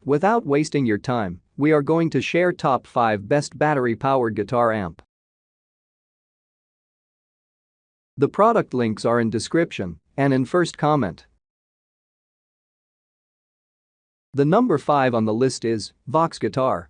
Without wasting your time, we are going to share top 5 best battery-powered guitar amp. The product links are in description and in first comment. The number 5 on the list is Vox Guitar.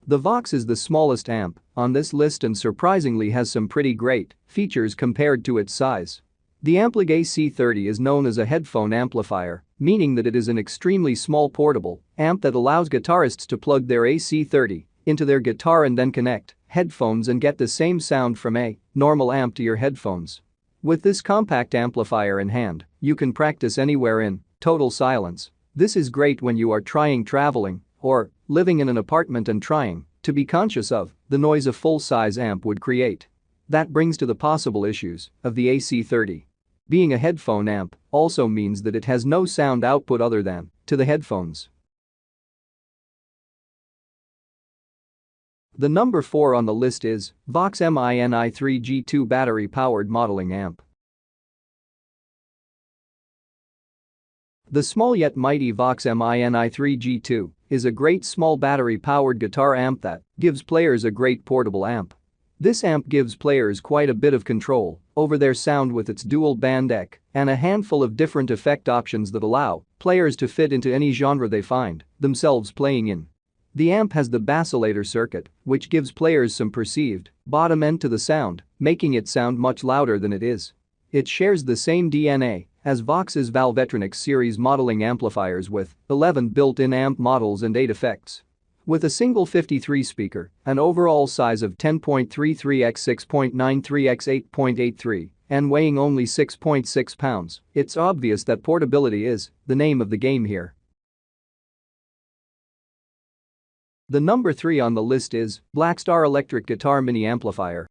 The Vox is the smallest amp on this list and surprisingly has some pretty great features compared to its size. The Amplig AC30 is known as a headphone amplifier, meaning that it is an extremely small portable amp that allows guitarists to plug their AC30 into their guitar and then connect headphones and get the same sound from a normal amp to your headphones. With this compact amplifier in hand, you can practice anywhere in total silence. This is great when you are traveling or living in an apartment and trying to be conscious of the noise a full-size amp would create. That brings to the possible issues of the AC30. Being a headphone amp also means that it has no sound output other than to the headphones. The number 4 on the list is Vox Mini3G2 battery-powered modeling amp. The small yet mighty Vox Mini3G2 is a great small battery-powered guitar amp that gives players a great portable amp. This amp gives players quite a bit of control over their sound with its dual band deck and a handful of different effect options that allow players to fit into any genre they find themselves playing in. The amp has the bascillator circuit, which gives players some perceived bottom end to the sound, making it sound much louder than it is. It shares the same DNA as Vox's Valvetronics series modeling amplifiers with 11 built-in amp models and 8 effects. With a single 53 speaker, an overall size of 10.33 x 6.93 x 8.83, and weighing only 6.6 pounds, it's obvious that portability is the name of the game here. The number 3 on the list is Blackstar Electric Guitar Mini Amplifier.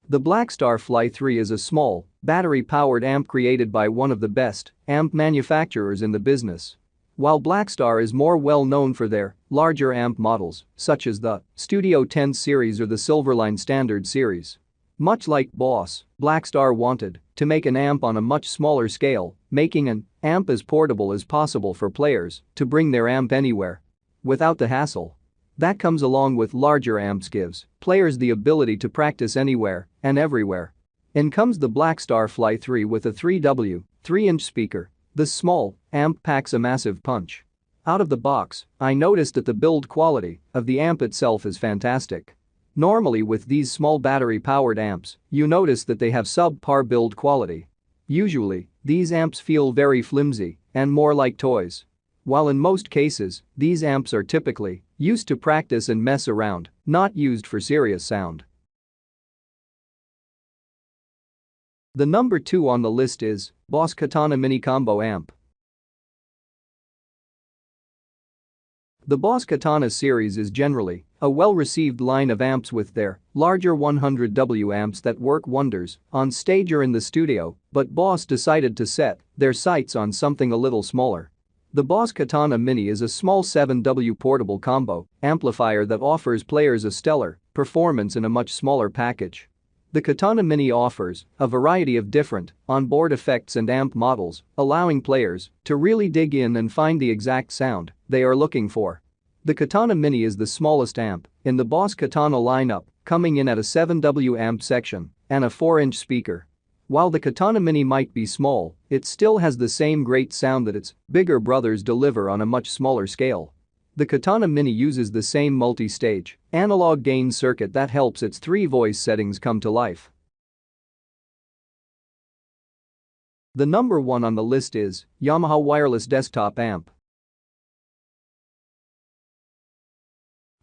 The Blackstar Fly 3 is a small, battery-powered amp created by one of the best amp manufacturers in the business. While Blackstar is more well known for their larger amp models, such as the Studio 10 series or the Silverline Standard series. Much like Boss, Blackstar wanted to make an amp on a much smaller scale, making an amp as portable as possible for players to bring their amp anywhere without the hassle. That comes along with larger amps gives players the ability to practice anywhere and everywhere. In comes the Blackstar Fly 3 with a 3W, 3-inch speaker. This small amp packs a massive punch. Out of the box, I noticed that the build quality of the amp itself is fantastic. Normally with these small battery-powered amps, you notice that they have subpar build quality. Usually, these amps feel very flimsy and more like toys. While in most cases, these amps are typically used to practice and mess around, not used for serious sound. The number 2 on the list is Boss Katana Mini Combo Amp. The Boss Katana series is generally a well-received line of amps with their larger 100W amps that work wonders on stage or in the studio, but Boss decided to set their sights on something a little smaller. The Boss Katana Mini is a small 7W portable combo amplifier that offers players a stellar performance in a much smaller package. The Katana Mini offers a variety of different onboard effects and amp models, allowing players to really dig in and find the exact sound they are looking for. The Katana Mini is the smallest amp in the Boss Katana lineup, coming in at a 7W amp section and a 4-inch speaker. While the Katana Mini might be small, it still has the same great sound that its bigger brothers deliver on a much smaller scale. The Katana Mini uses the same multi-stage analog gain circuit that helps its 3 voice settings come to life. The number 1 on the list is Yamaha Wireless Desktop Amp.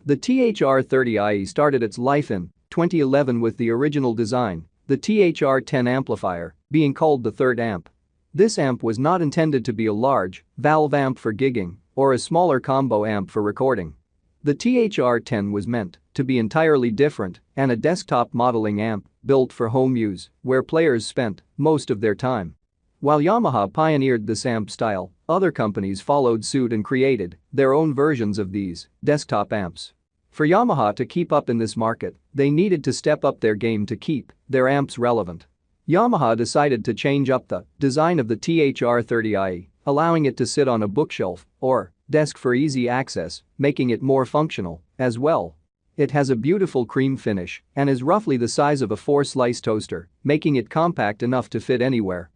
The THR-30IE started its life in 2011 with the original design, the THR-10 amplifier, being called the third amp. This amp was not intended to be a large valve amp for gigging or a smaller combo amp for recording. The THR-10 was meant to be entirely different and a desktop modeling amp built for home use where players spent most of their time. While Yamaha pioneered this amp style, other companies followed suit and created their own versions of these desktop amps. For Yamaha to keep up in this market, they needed to step up their game to keep their amps relevant. Yamaha decided to change up the design of the THR-30i, allowing it to sit on a bookshelf or desk for easy access, making it more functional as well. It has a beautiful cream finish and is roughly the size of a 4-slice toaster, making it compact enough to fit anywhere.